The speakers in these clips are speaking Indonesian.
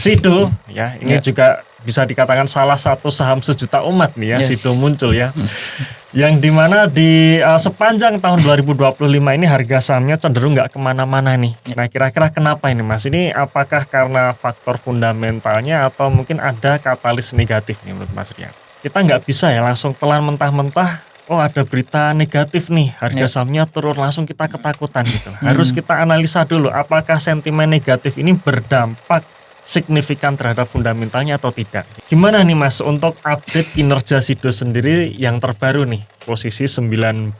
Sido ya, ini juga bisa dikatakan salah satu saham sejuta umat nih ya, Sido muncul ya. Yang dimana di sepanjang tahun 2025 ini harga sahamnya cenderung nggak kemana-mana nih. Nah kira-kira kenapa ini Mas? Ini apakah karena faktor fundamentalnya atau mungkin ada katalis negatif nih menurut Mas Rian? Kita nggak bisa ya langsung telan mentah-mentah, oh ada berita negatif nih, harga sahamnya turun, langsung kita ketakutan gitu. Harus kita analisa dulu apakah sentimen negatif ini berdampak signifikan terhadap fundamentalnya atau tidak. Gimana nih Mas untuk update kinerja Sido sendiri yang terbaru nih, posisi 9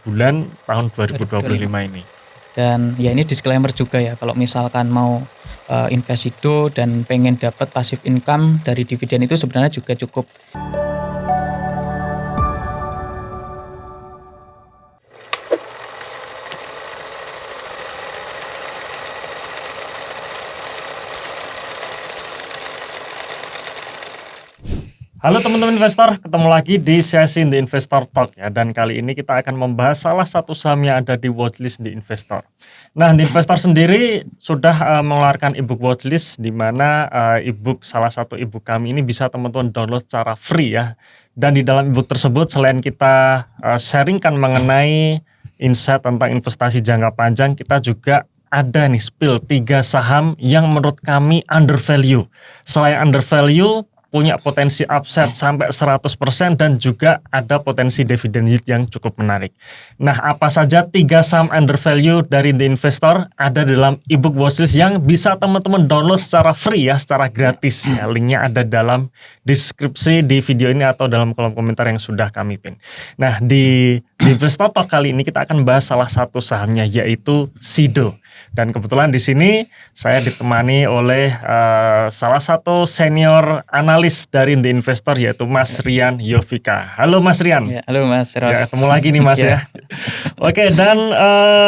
bulan tahun 2025 ini. Dan ya ini disclaimer juga ya, kalau misalkan mau invest Sido dan pengen dapat passive income dari dividen itu sebenarnya juga cukup. Halo teman-teman investor, ketemu lagi di sesi The Investor Talk ya. Dan kali ini kita akan membahas salah satu saham yang ada di watchlist The Investor. Nah, The Investor sendiri sudah mengeluarkan ebook watchlist, di mana ebook salah satu ebook kami ini bisa teman-teman download secara free ya. Dan di dalam ebook tersebut selain kita sharingkan mengenai insight tentang investasi jangka panjang, kita juga ada nih spill 3 saham yang menurut kami undervalue. Selain undervalue, punya potensi upside sampai 100% dan juga ada potensi dividen yield yang cukup menarik. Nah, apa saja 3 saham undervalue dari The Investor ada dalam ebook watchlist yang bisa teman-teman download secara free ya, secara gratis ya. Linknya ada dalam deskripsi di video ini atau dalam kolom komentar yang sudah kami pin. Nah, di The Investor Talk kali ini kita akan bahas salah satu sahamnya yaitu Sido. Dan kebetulan di sini saya ditemani oleh salah satu senior analis dari The Investor yaitu Mas Rian Yovika. Halo Mas Rian. Ya, halo Mas Ros. Ya, ketemu lagi nih Mas ya. Oke, dan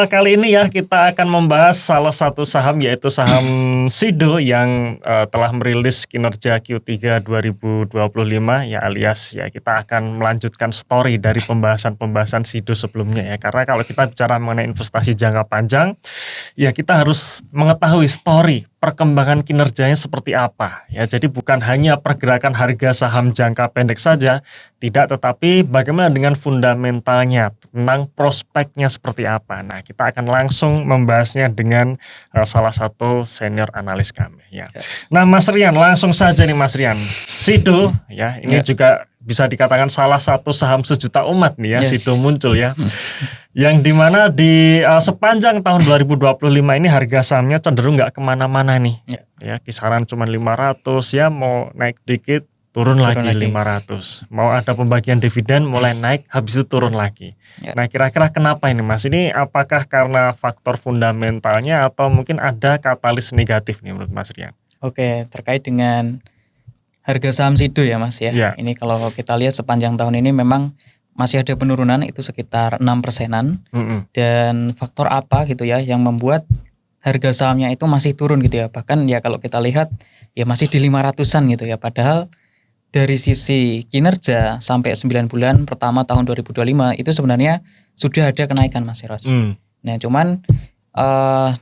kali ini ya kita akan membahas salah satu saham yaitu saham Sido yang telah merilis kinerja Q3 2025 ya, alias ya kita akan melanjutkan story dari pembahasan Sido sebelumnya ya. Karena kalau kita bicara mengenai investasi jangka panjang ya kita harus mengetahui story perkembangan kinerjanya seperti apa ya. Jadi bukan hanya pergerakan harga saham jangka pendek saja, tidak, tetapi bagaimana dengan fundamentalnya, tentang prospeknya seperti apa. Nah, kita akan langsung membahasnya dengan salah satu senior analis kami ya. Nah, Mas Rian, langsung saja nih Mas Rian. Sido ya, ini juga bisa dikatakan salah satu saham sejuta umat nih ya, Sido muncul ya. Yang dimana di sepanjang tahun 2025 ini harga sahamnya cenderung nggak kemana-mana nih. Ya, kisaran cuma 500 ya, mau naik dikit turun lagi 500. Mau ada pembagian dividen mulai naik, habis itu turun lagi. Nah, kira-kira kenapa ini Mas? Ini apakah karena faktor fundamentalnya atau mungkin ada katalis negatif nih menurut Mas Rian? Oke, terkait dengan harga saham Sido ya Mas ya. Ini kalau kita lihat sepanjang tahun ini memang masih ada penurunan, itu sekitar 6%-an. Dan faktor apa gitu ya yang membuat harga sahamnya itu masih turun gitu ya. Bahkan ya kalau kita lihat ya masih di 500-an gitu ya. Padahal dari sisi kinerja sampai 9 bulan pertama tahun 2025 itu sebenarnya sudah ada kenaikan Mas Eros. Nah cuman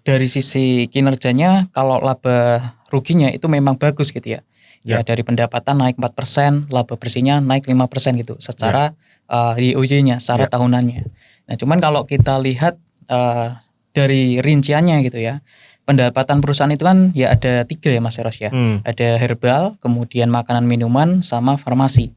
dari sisi kinerjanya kalau laba ruginya itu memang bagus gitu ya. Ya dari pendapatan naik 4%, laba bersihnya naik 5% gitu secara YoY-nya, secara tahunannya. Nah cuman kalau kita lihat dari rinciannya gitu ya, pendapatan perusahaan itu kan ya ada 3 ya Mas Eros ya. Ada herbal, kemudian makanan minuman, sama farmasi.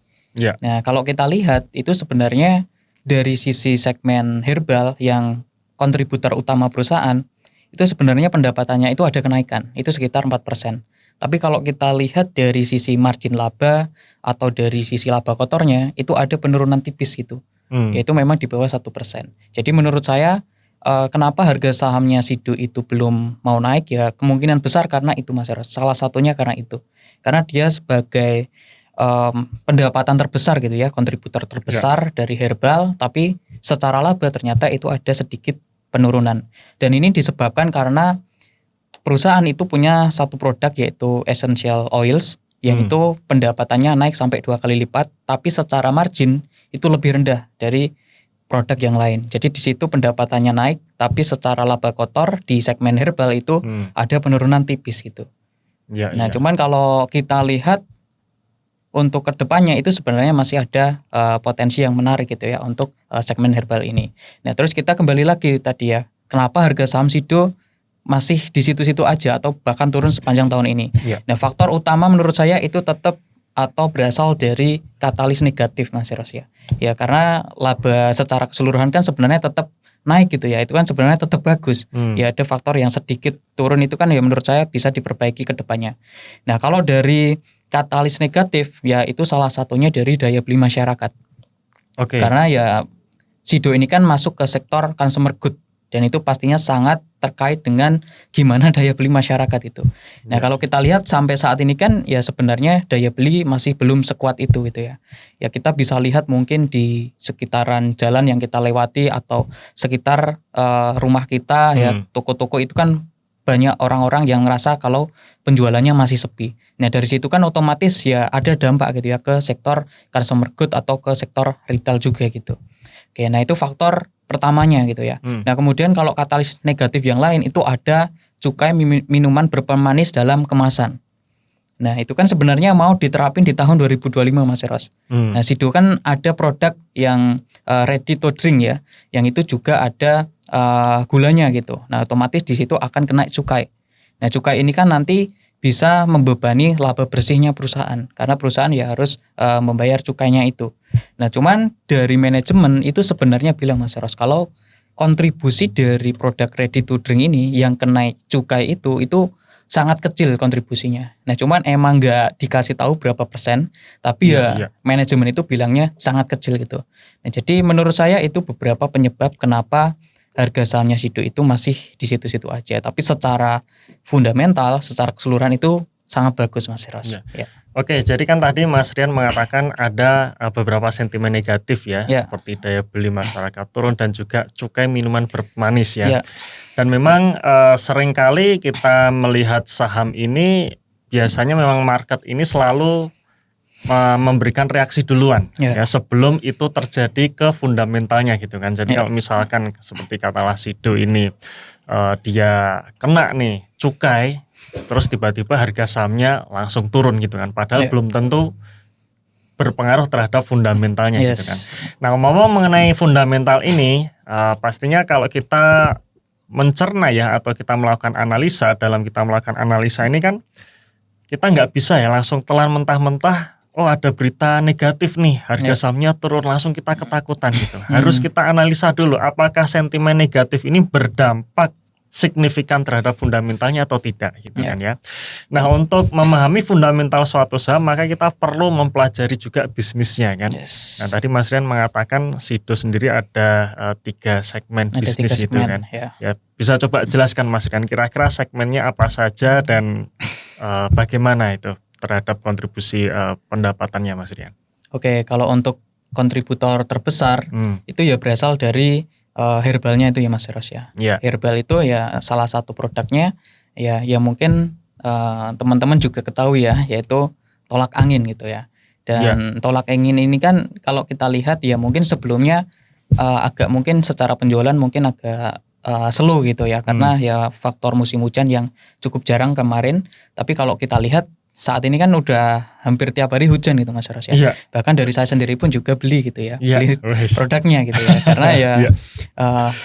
Nah kalau kita lihat itu sebenarnya dari sisi segmen herbal yang kontributor utama perusahaan, itu sebenarnya pendapatannya itu ada kenaikan, itu sekitar 4%. Tapi kalau kita lihat dari sisi margin laba atau dari sisi laba kotornya itu ada penurunan tipis gitu, yaitu memang di bawah 1%. Jadi menurut saya kenapa harga sahamnya Sido itu belum mau naik ya kemungkinan besar karena itu Mas Eros. Salah satunya karena itu, karena dia sebagai pendapatan terbesar gitu ya, kontributor terbesar dari herbal, tapi secara laba ternyata itu ada sedikit penurunan. Dan ini disebabkan karena perusahaan itu punya satu produk yaitu essential oils yang itu pendapatannya naik sampai 2 kali lipat, tapi secara margin itu lebih rendah dari produk yang lain. Jadi di situ pendapatannya naik, tapi secara laba kotor di segmen herbal itu ada penurunan tipis gitu. Nah, cuman kalau kita lihat untuk kedepannya itu sebenarnya masih ada potensi yang menarik gitu ya untuk segmen herbal ini. Nah, terus kita kembali lagi tadi ya, kenapa harga saham Sido masih di situ-situ aja atau bahkan turun sepanjang tahun ini. Nah, faktor utama menurut saya itu tetap atau berasal dari katalis negatif, Mas Eros ya. Ya karena laba secara keseluruhan kan sebenarnya tetap naik gitu ya, itu kan sebenarnya tetap bagus. Ya ada faktor yang sedikit turun itu kan ya menurut saya bisa diperbaiki ke depannya. Nah, kalau dari katalis negatif ya itu salah satunya dari daya beli masyarakat. Karena ya Sido ini kan masuk ke sektor consumer good dan itu pastinya sangat terkait dengan gimana daya beli masyarakat itu. Nah, kalau kita lihat sampai saat ini kan ya sebenarnya daya beli masih belum sekuat itu gitu ya. Ya kita bisa lihat mungkin di sekitaran jalan yang kita lewati atau sekitar rumah kita ya toko-toko itu kan banyak orang-orang yang ngerasa kalau penjualannya masih sepi. Nah, dari situ kan otomatis ya ada dampak gitu ya ke sektor consumer good atau ke sektor retail juga gitu. Oke, nah itu faktor pertamanya gitu ya. Nah, kemudian kalau katalis negatif yang lain itu ada cukai minuman berpemanis dalam kemasan. Nah, itu kan sebenarnya mau diterapin di tahun 2025 Mas Eros. Nah, Sido kan ada produk yang ready to drink ya, yang itu juga ada gulanya gitu. Nah, otomatis di situ akan kena cukai. Nah, cukai ini kan nanti bisa membebani laba bersihnya perusahaan karena perusahaan ya harus membayar cukainya itu. Nah, cuman dari manajemen itu sebenarnya bilang Mas Eros kalau kontribusi dari produk ready to drink ini yang kena cukai itu sangat kecil kontribusinya. Nah, cuman emang nggak dikasih tahu berapa persen, tapi manajemen itu bilangnya sangat kecil gitu. Nah, jadi menurut saya itu beberapa penyebab kenapa harga sahamnya Sido itu masih di situ-situ aja. Tapi secara fundamental, secara keseluruhan itu sangat bagus Mas Eros. Ya. Oke, jadi kan tadi Mas Rian mengatakan ada beberapa sentimen negatif ya, seperti daya beli masyarakat turun dan juga cukai minuman bermanis ya. Dan memang seringkali kita melihat saham ini biasanya memang market ini selalu memberikan reaksi duluan ya sebelum itu terjadi ke fundamentalnya gitu kan. Jadi kalau misalkan seperti katalah Sido ini dia kena nih cukai terus tiba-tiba harga sahamnya langsung turun gitu kan. Padahal belum tentu berpengaruh terhadap fundamentalnya gitu kan. Nah, ngomong mengenai fundamental ini pastinya kalau kita mencerna ya atau kita melakukan analisa, dalam kita melakukan analisa ini kan kita nggak bisa ya langsung telan mentah-mentah oh ada berita negatif nih harga sahamnya turun langsung kita ketakutan gitu. Harus kita analisa dulu apakah sentimen negatif ini berdampak signifikan terhadap fundamentalnya atau tidak gitu kan ya. Nah, untuk memahami fundamental suatu saham maka kita perlu mempelajari juga bisnisnya kan. Nah, tadi Mas Rian mengatakan Sido sendiri ada 3 segmen bisnis itu kan. Ya, bisa coba jelaskan Mas Rian kira-kira segmennya apa saja dan bagaimana itu terhadap kontribusi pendapatannya Mas Rian. Oke, kalau untuk kontributor terbesar itu ya berasal dari herbalnya itu ya Mas Eros ya. Herbal itu ya salah satu produknya ya mungkin teman-teman juga ketahui ya yaitu tolak angin gitu ya. Dan tolak angin ini kan kalau kita lihat ya mungkin sebelumnya agak mungkin secara penjualan mungkin agak slow gitu ya karena ya faktor musim hujan yang cukup jarang kemarin. Tapi kalau kita lihat saat ini kan udah hampir tiap hari hujan gitu Mas Eros ya. Bahkan dari saya sendiri pun juga beli gitu ya. Beli produknya gitu ya. Karena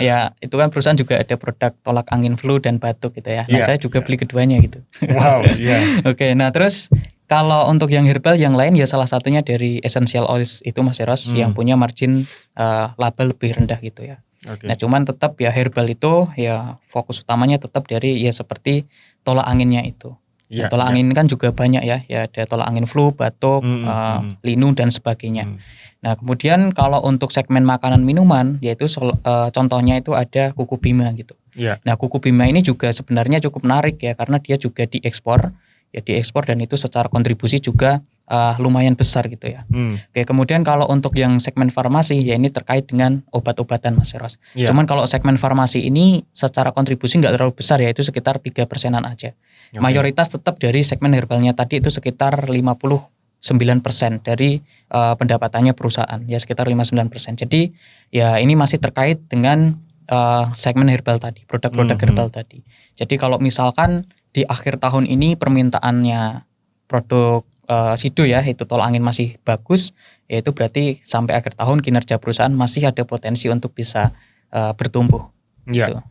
ya itu kan perusahaan juga ada produk tolak angin flu dan batuk gitu ya. Nah, saya juga beli keduanya gitu. Wow, Oke, nah terus kalau untuk yang herbal yang lain ya salah satunya dari essential oils itu Mas Eros yang punya margin laba lebih rendah gitu ya. Nah, cuman tetap ya herbal itu ya fokus utamanya tetap dari ya seperti tolak anginnya itu. Tolak angin kan juga banyak ya ada tolak angin flu, batuk, linu dan sebagainya. Nah, kemudian kalau untuk segmen makanan minuman yaitu contohnya itu ada Kuku Bima gitu. Nah, Kuku Bima ini juga sebenarnya cukup menarik ya karena dia juga diekspor dan itu secara kontribusi juga lumayan besar gitu ya. Oke, kemudian kalau untuk yang segmen farmasi ya ini terkait dengan obat-obatan Mas Eros. Cuman kalau segmen farmasi ini secara kontribusi nggak terlalu besar ya itu sekitar 3%-an aja. Mayoritas tetap dari segmen herbalnya tadi itu sekitar 59% dari pendapatannya perusahaan ya sekitar 59%. Jadi ya ini masih terkait dengan segmen herbal tadi, produk-produk herbal tadi. Jadi kalau misalkan di akhir tahun ini permintaannya produk Sido ya, itu tol angin masih bagus, yaitu berarti sampai akhir tahun kinerja perusahaan masih ada potensi untuk bisa bertumbuh. Ya. Gitu.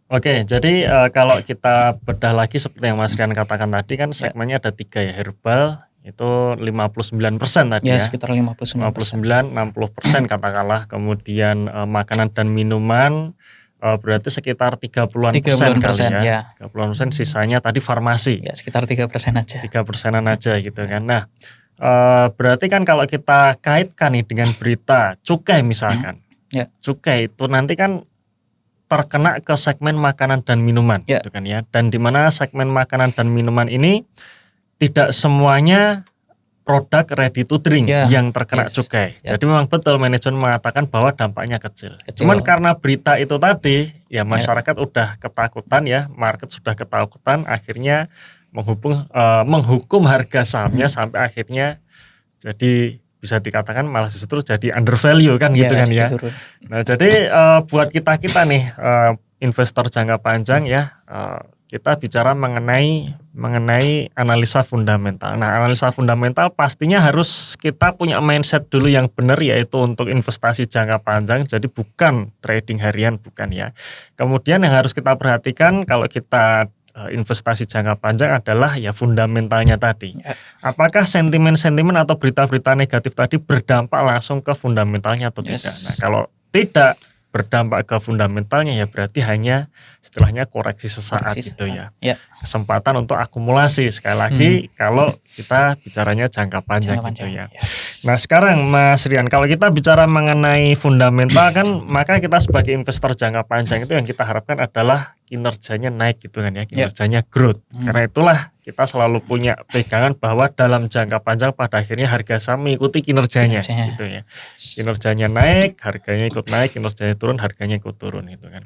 Oke, jadi kalau kita bedah lagi seperti yang Mas Rian katakan tadi kan segmennya ada 3 ya, herbal itu 59% tadi ya. Sekitar 59%. 60% katakanlah, kemudian makanan dan minuman berarti sekitar 30-an persen kali ya. 30% sisanya tadi farmasi. Ya, sekitar 3% aja. 3%-an aja gitu kan. Nah, berarti kan kalau kita kaitkan nih dengan berita cukai misalkan. Cukai itu nanti kan terkena ke segmen makanan dan minuman gitu kan ya. Dan di mana segmen makanan dan minuman ini tidak semuanya produk ready to drink yang terkena cukai. Jadi memang betul manajemen mengatakan bahwa dampaknya kecil. Cuman karena berita itu tadi, ya masyarakat udah ketakutan ya, market sudah ketakutan, akhirnya menghukum harga sahamnya sampai akhirnya jadi bisa dikatakan malah justru jadi undervalue kan gitu kan ya. Turun. Nah jadi buat kita nih investor jangka panjang ya, kita bicara mengenai analisa fundamental. Nah, analisa fundamental pastinya harus kita punya mindset dulu yang benar, yaitu untuk investasi jangka panjang. Jadi bukan trading harian, bukan ya. Kemudian yang harus kita perhatikan kalau kita investasi jangka panjang adalah ya fundamentalnya tadi. Apakah sentimen-sentimen atau berita-berita negatif tadi berdampak langsung ke fundamentalnya atau tidak? Nah, kalau tidak berdampak ke fundamentalnya ya berarti hanya istilahnya koreksi sesaat gitu ya. Kesempatan untuk akumulasi sekali lagi kalau kita bicaranya jangka panjang gitu ya. Nah sekarang Mas Rian, kalau kita bicara mengenai fundamental kan maka kita sebagai investor jangka panjang itu yang kita harapkan adalah kinerjanya naik gitu kan ya, kinerjanya growth. Karena itulah kita selalu punya pegangan bahwa dalam jangka panjang pada akhirnya harga saham mengikuti kinerjanya gitu ya. Kinerjanya naik, harganya ikut naik, kinerjanya turun, harganya ikut turun gitu kan.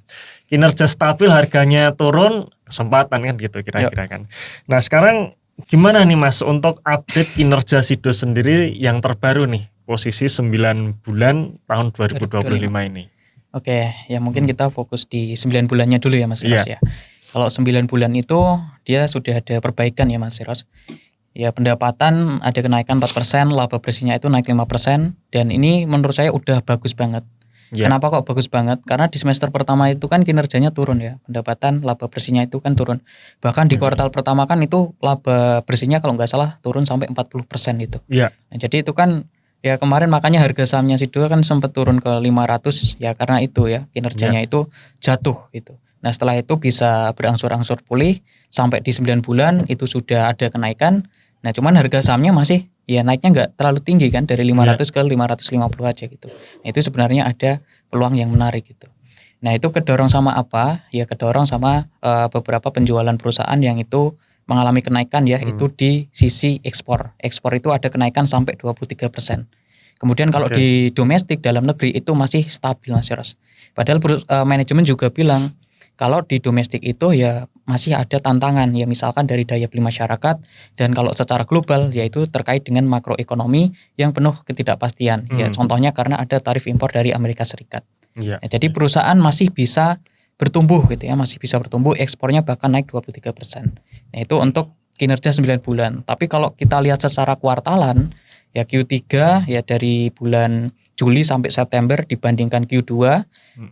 Kinerja stabil, harganya turun, kesempatan kan gitu kira-kira kan. Nah sekarang gimana nih Mas untuk update kinerja Sido sendiri yang terbaru nih, posisi 9 bulan tahun 2025 ini? Oke, ya mungkin kita fokus di 9 bulannya dulu ya Mas Ros ya. Kalau 9 bulan itu dia sudah ada perbaikan ya Mas Ros. Ya pendapatan ada kenaikan 4%, laba bersihnya itu naik 5%, dan ini menurut saya udah bagus banget. Kenapa kok bagus banget? Karena di semester pertama itu kan kinerjanya turun ya, pendapatan laba bersihnya itu kan turun. Bahkan di kuartal pertama kan itu laba bersihnya kalau nggak salah turun sampai 40% itu. Nah, jadi itu kan ya kemarin makanya harga sahamnya Sido kan sempat turun ke 500 ya karena itu ya kinerjanya itu jatuh gitu. Nah setelah itu bisa berangsur-angsur pulih sampai di 9 bulan itu sudah ada kenaikan. Nah cuman harga sahamnya masih ya naiknya nggak terlalu tinggi kan, dari 500 ke 550 aja gitu. Nah itu sebenarnya ada peluang yang menarik gitu. Nah itu kedorong sama apa? Ya kedorong sama beberapa penjualan perusahaan yang itu mengalami kenaikan ya, itu di sisi ekspor. Ekspor itu ada kenaikan sampai 23%. Kemudian kalau di domestik dalam negeri itu masih stabil Mas Ros. Padahal manajemen juga bilang kalau di domestik itu ya masih ada tantangan ya, misalkan dari daya beli masyarakat, dan kalau secara global yaitu terkait dengan makroekonomi yang penuh ketidakpastian. Ya contohnya karena ada tarif impor dari Amerika Serikat. Nah, jadi perusahaan masih bisa bertumbuh gitu ya, masih bisa bertumbuh, ekspornya bahkan naik 23%. Nah itu untuk kinerja 9 bulan. Tapi kalau kita lihat secara kuartalan, ya Q3 ya dari bulan Juli sampai September dibandingkan Q2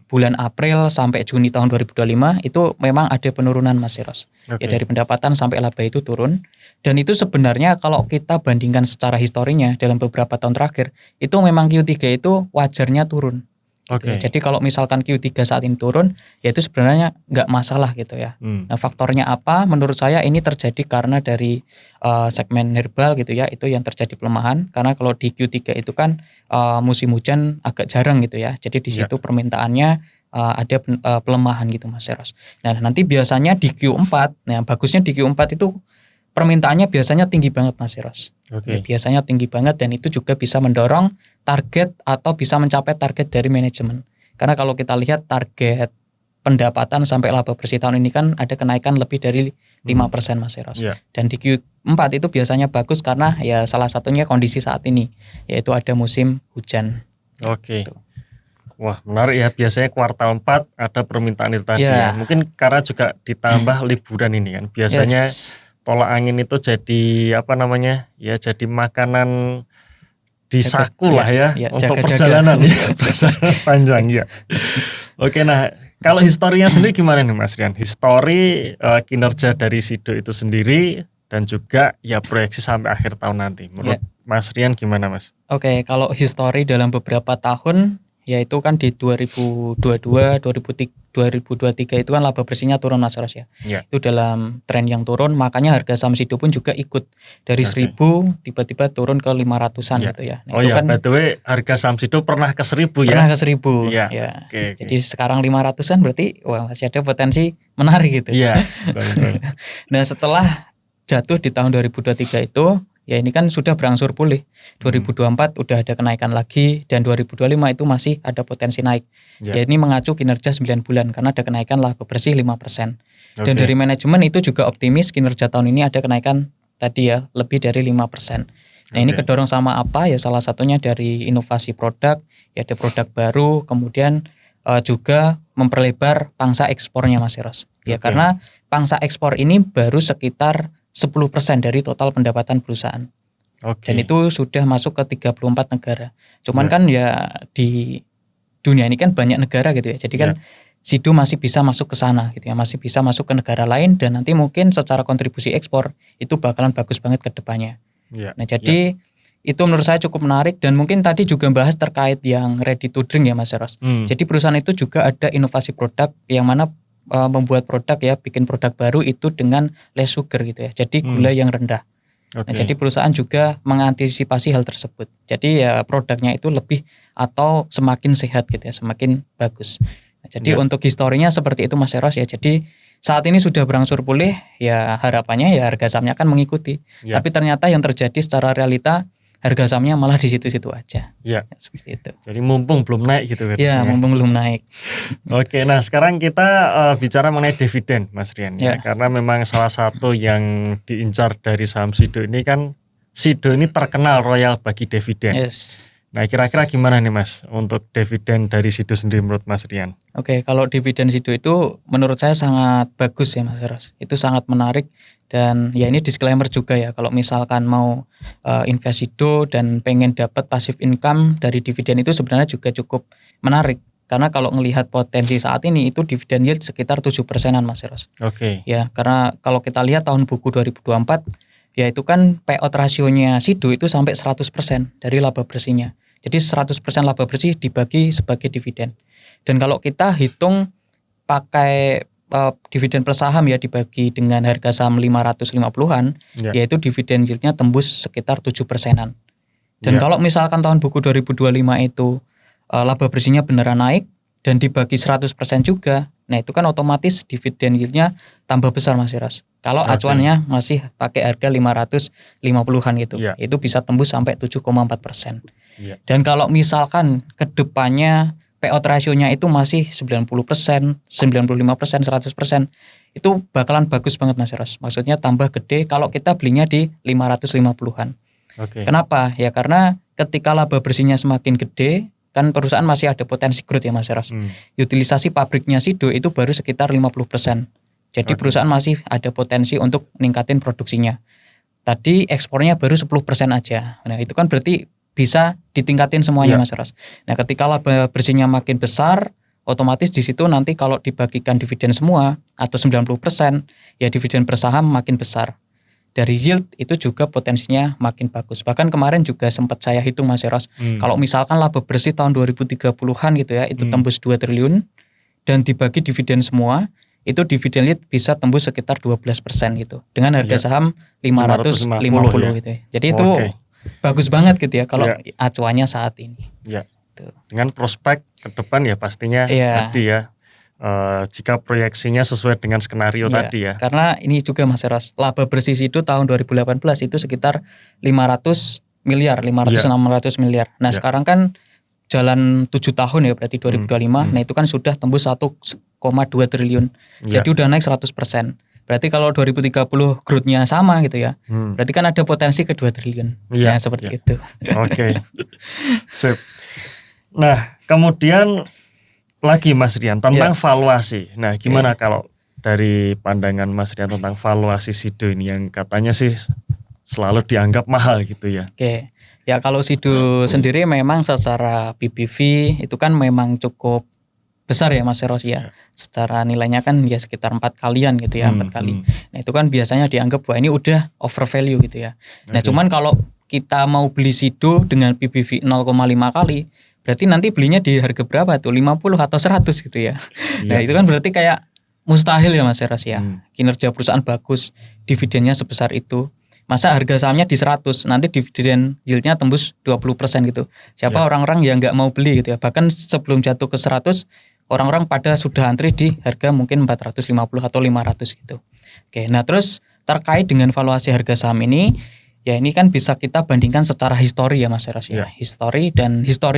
bulan April sampai Juni tahun 2025 itu memang ada penurunan Mas Ros. Ya dari pendapatan sampai laba itu turun, dan itu sebenarnya kalau kita bandingkan secara historinya dalam beberapa tahun terakhir itu memang Q3 itu wajarnya turun. Jadi kalau misalkan Q3 saat ini turun, ya itu sebenarnya nggak masalah gitu ya. Nah faktornya apa? Menurut saya ini terjadi karena dari segmen herbal gitu ya, itu yang terjadi pelemahan. Karena kalau di Q3 itu kan musim hujan agak jarang gitu ya. Jadi di situ permintaannya ada pelemahan gitu Mas Ros. Nah nanti biasanya di Q4, nah bagusnya di Q4 itu permintaannya biasanya tinggi banget Mas Ros. Ya, biasanya tinggi banget, dan itu juga bisa mendorong target atau bisa mencapai target dari manajemen. Karena kalau kita lihat target pendapatan sampai laba bersih tahun ini kan ada kenaikan lebih dari 5% Mas Ros. Dan di Q4 itu biasanya bagus karena ya salah satunya kondisi saat ini, yaitu ada musim hujan. Gitu. Wah, menarik ya. Biasanya kuartal 4 ada permintaan itu tadi ya. Mungkin karena juga ditambah liburan ini kan. Biasanya tolak angin itu jadi apa namanya? Ya jadi makanan di saku lah ya untuk perjalanan ya. Perjalanan panjang ya. Oke, nah kalau historinya sendiri gimana nih Mas Rian? Histori kinerja dari Sido itu sendiri dan juga ya proyeksi sampai akhir tahun nanti. Menurut Mas Rian gimana Mas? Oke, kalau histori dalam beberapa tahun yaitu kan di 2022, 2023 itu kan laba bersihnya turun Mas Ros ya. Itu dalam tren yang turun, makanya harga saham Sido pun juga ikut dari 1.000 tiba-tiba turun ke 500-an gitu ya. Nah, itu kan by the way harga saham Sido pernah ke 1.000 ya. Pernah ke 1.000 ya. Jadi sekarang 500-an berarti wah masih ada potensi menarik gitu. Iya, betul. Nah, setelah jatuh di tahun 2023 itu ya ini kan sudah berangsur pulih. 2024 udah ada kenaikan lagi dan 2025 itu masih ada potensi naik. Ya ini mengacu kinerja 9 bulan karena ada kenaikan laba bersih 5%. Dan dari manajemen itu juga optimis kinerja tahun ini ada kenaikan tadi ya lebih dari 5%. Nah ini kedorong sama apa ya, salah satunya dari inovasi produk, ya ada produk baru, kemudian juga memperlebar pangsa ekspornya Mas Eros. Ya karena pangsa ekspor ini baru sekitar 10% dari total pendapatan perusahaan. Dan itu sudah masuk ke 34 negara. Cuman kan ya di dunia ini kan banyak negara gitu ya. Jadi kan Sido masih bisa masuk ke sana gitu ya. Masih bisa masuk ke negara lain dan nanti mungkin secara kontribusi ekspor itu bakalan bagus banget ke depannya. Nah jadi itu menurut saya cukup menarik dan mungkin tadi juga bahas terkait yang ready to drink ya Mas Eros. Jadi perusahaan itu juga ada inovasi produk yang mana membuat produk ya, bikin produk baru itu dengan less sugar gitu ya. Jadi gula yang rendah. Nah, jadi perusahaan juga mengantisipasi hal tersebut. Jadi ya produknya itu lebih atau semakin sehat gitu ya, semakin bagus. Nah, jadi untuk historinya seperti itu Mas Eros ya. Jadi saat ini sudah berangsur pulih ya, harapannya ya harga sahamnya akan mengikuti. Tapi ternyata yang terjadi secara realita harga sahamnya malah di situ-situ aja. Ya, seperti itu. Jadi mumpung belum naik gitu. Ya, mumpung belum naik. Oke, nah sekarang kita bicara mengenai dividen, Mas Rian. Ya, karena memang salah satu yang diincar dari saham Sido ini kan, Sido ini terkenal royal bagi dividen. Nah, kira-kira gimana nih Mas untuk dividen dari Sido sendiri menurut Mas Rian? Oke, kalau dividen Sido itu menurut saya sangat bagus ya Mas Ros. Itu sangat menarik dan ya ini disclaimer juga ya, kalau misalkan mau invest Sido dan pengen dapat passive income dari dividen itu sebenarnya juga cukup menarik. Karena kalau ngelihat potensi saat ini itu dividen yield sekitar 7%-an Mas Ros. Ya, karena kalau kita lihat tahun buku 2024 ya itu kan payout rasionya Sido itu sampai 100% dari laba bersihnya. Jadi 100% laba bersih dibagi sebagai dividen. Dan kalau kita hitung pakai dividen per saham ya dibagi dengan harga saham 550-an, yaitu dividen yieldnya tembus sekitar 7%-an. Dan kalau misalkan tahun buku 2025 itu laba bersihnya beneran naik dan dibagi 100% juga, nah itu kan otomatis dividen yieldnya tambah besar Mas Eros. Kalau acuannya masih pakai harga 550-an gitu, itu bisa tembus sampai 7,4%. Dan kalau misalkan ke depannya payout rasionya itu masih 90%, 95%, 100%, itu bakalan bagus banget Mas Eros. Maksudnya tambah gede kalau kita belinya di 550-an. Kenapa? Ya karena ketika laba bersihnya semakin gede, kan perusahaan masih ada potensi growth ya Mas Eros. Utilisasi pabriknya Sido itu baru sekitar 50%. Jadi perusahaan masih ada potensi untuk ningkatin produksinya. Tadi ekspornya baru 10% aja. Nah itu kan berarti bisa ditingkatin semuanya Mas Eros. Nah ketika laba bersihnya makin besar, otomatis di situ nanti kalau dibagikan dividen semua atau 90%, ya dividen per saham makin besar. Dari yield itu juga potensinya makin bagus. Bahkan kemarin juga sempat saya hitung Mas Eros. Kalau misalkan laba bersih tahun 2030-an gitu ya, itu tembus 2 triliun dan dibagi dividen semua, itu dividen yield bisa tembus sekitar 12% gitu. Dengan harga saham 550 gitu ya. Jadi itu bagus banget gitu ya kalau acuannya saat ini. Dengan prospek ke depan ya pastinya tadi ya. Jika proyeksinya sesuai dengan skenario tadi ya. Karena ini juga Mas Eros, laba bersih Sido tahun 2018 itu sekitar 500 miliar, 500-600 miliar. Nah sekarang kan jalan 7 tahun ya berarti 2025, nah itu kan sudah tembus 1,2 triliun. Jadi udah naik 100%. Berarti kalau 2030 growth-nya sama gitu ya, berarti kan ada potensi ke 2 triliun. Seperti itu. Sip. Nah, Kemudian lagi Mas Rian tentang valuasi. Nah, gimana kalau dari pandangan Mas Rian tentang valuasi Sido ini yang katanya sih selalu dianggap mahal gitu ya? Oke, ya kalau Sido sendiri memang secara PBV itu kan memang cukup besar ya Mas Eros ya. Secara nilainya kan ya sekitar 4 kalian gitu ya, 4 kali. Nah itu kan biasanya dianggap wah ini udah over value gitu ya. Nah cuman kalau kita mau beli Sido dengan PBV 0,5 kali, berarti nanti belinya di harga berapa tuh? 50 atau 100 gitu ya. Nah itu kan berarti kayak mustahil ya Mas Eros ya. Kinerja perusahaan bagus, dividennya sebesar itu. Masa harga sahamnya di 100, nanti dividen yieldnya tembus 20% gitu. Siapa orang-orang yang nggak mau beli gitu ya. Bahkan sebelum jatuh ke 100, orang-orang pada sudah antri di harga mungkin 450 atau 500 gitu. Oke, nah terus terkait dengan valuasi harga saham ini, ya ini kan bisa kita bandingkan secara histori ya Mas Eros ya. Histori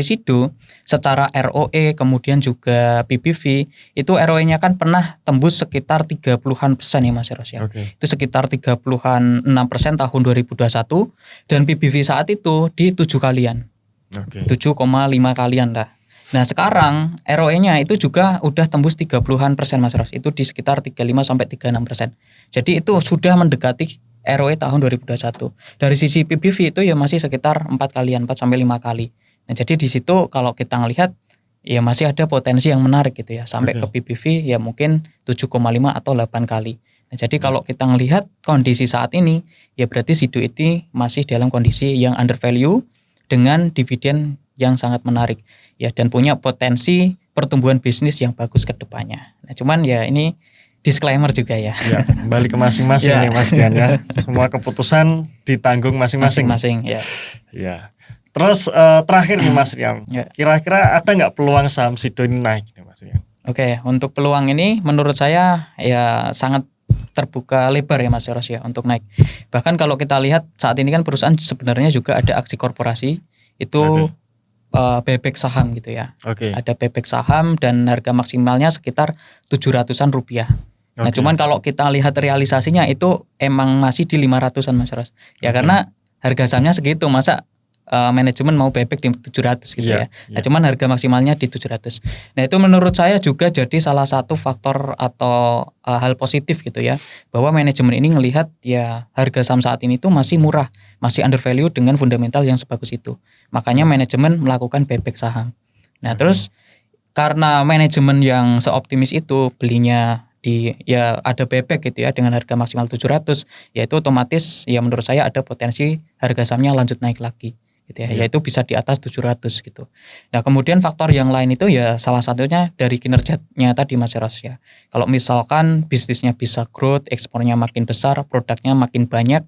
Sido secara ROE kemudian juga PBV itu ROE-nya kan pernah tembus sekitar 30-an persen ya Mas Eros ya. Itu sekitar 30-an 6% tahun 2021 dan PBV saat itu di 7 kalian. 7,5 kalian lah. Nah sekarang ROE-nya itu juga udah tembus 30-an persen Mas Eros. Itu di sekitar 35-36%. Jadi itu sudah mendekati ROE tahun 2021. Dari sisi PBV itu ya masih sekitar 4 kalian, 4 sampai 5 kali. Nah, jadi di situ kalau kita ngelihat ya masih ada potensi yang menarik gitu ya. Sampai ke PBV ya mungkin 7,5 atau 8 kali. Nah, jadi kalau kita ngelihat kondisi saat ini ya berarti Sido itu masih dalam kondisi yang under value dengan dividen yang sangat menarik ya dan punya potensi pertumbuhan bisnis yang bagus ke depannya. Nah, cuman ya ini disclaimer juga ya. Ya, kembali ke masing-masing nih Mas Dian ya. Semua keputusan ditanggung masing-masing. Ya. Ya. Terus terakhir nih Mas Rian, kira-kira ada nggak peluang saham Sido ini naik nih Mas Rian? Oke, untuk peluang ini menurut saya ya sangat terbuka lebar ya Mas Eros ya untuk naik. Bahkan kalau kita lihat saat ini kan perusahaan sebenarnya juga ada aksi korporasi itu buyback saham gitu ya. Ada buyback saham dan harga maksimalnya sekitar 700-an rupiah. Nah cuman kalau kita lihat realisasinya itu emang masih di 500-an Mas Eros. Ya karena harga sahamnya segitu, masa manajemen mau buyback di 700 gitu ya. Nah cuman harga maksimalnya di 700. Nah itu menurut saya juga jadi salah satu faktor atau hal positif gitu ya. Bahwa manajemen ini ngelihat ya harga saham saat ini tuh masih murah, masih under value dengan fundamental yang sebagus itu. Makanya manajemen melakukan buyback saham. Nah terus karena manajemen yang seoptimis itu belinya ya ada buyback gitu ya dengan harga maksimal 700, yaitu otomatis ya menurut saya ada potensi harga sahamnya lanjut naik lagi gitu ya, yaitu bisa di atas 700 gitu. Nah kemudian faktor yang lain itu ya salah satunya dari kinerjanya tadi Mas Eros ya. Kalau misalkan bisnisnya bisa growth, ekspornya makin besar, produknya makin banyak,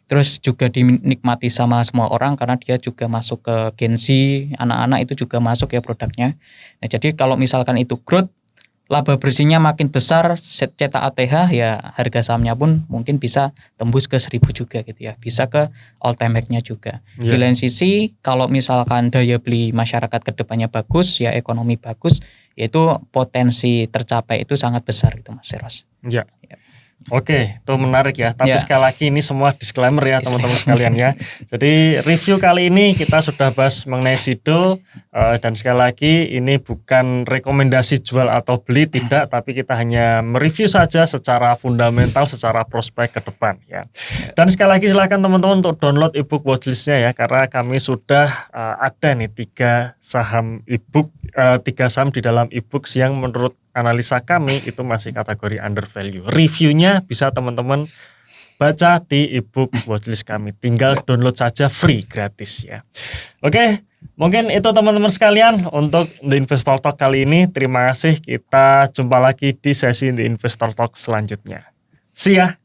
terus juga dinikmati sama semua orang karena dia juga masuk ke Gen Z, anak-anak itu juga masuk ya produknya. Nah jadi kalau misalkan itu growth, laba bersihnya makin besar, cetak ATH ya harga sahamnya pun mungkin bisa tembus ke 1000 juga gitu ya. Bisa ke all time high-nya juga. Di lain sisi kalau misalkan daya beli masyarakat kedepannya bagus ya ekonomi bagus, yaitu potensi tercapai itu sangat besar gitu Mas Eros. Ya. Oke, itu menarik ya. Tapi sekali lagi ini semua disclaimer ya teman-teman sekalian ya. Jadi review kali ini kita sudah bahas mengenai Sido dan sekali lagi ini bukan rekomendasi jual atau beli, tidak, tapi kita hanya mereview saja secara fundamental, secara prospek ke depan ya. Dan sekali lagi silakan teman-teman untuk download ebook watchlist-nya ya, karena kami sudah ada nih 3 saham ebook, 3 saham di dalam ebooks yang menurut analisa kami itu masih kategori under value. Reviewnya bisa teman-teman baca di ebook watchlist kami. Tinggal download saja free, gratis ya. Oke, mungkin itu teman-teman sekalian untuk The Investor Talk kali ini. Terima kasih. Kita jumpa lagi di sesi The Investor Talk selanjutnya. See ya.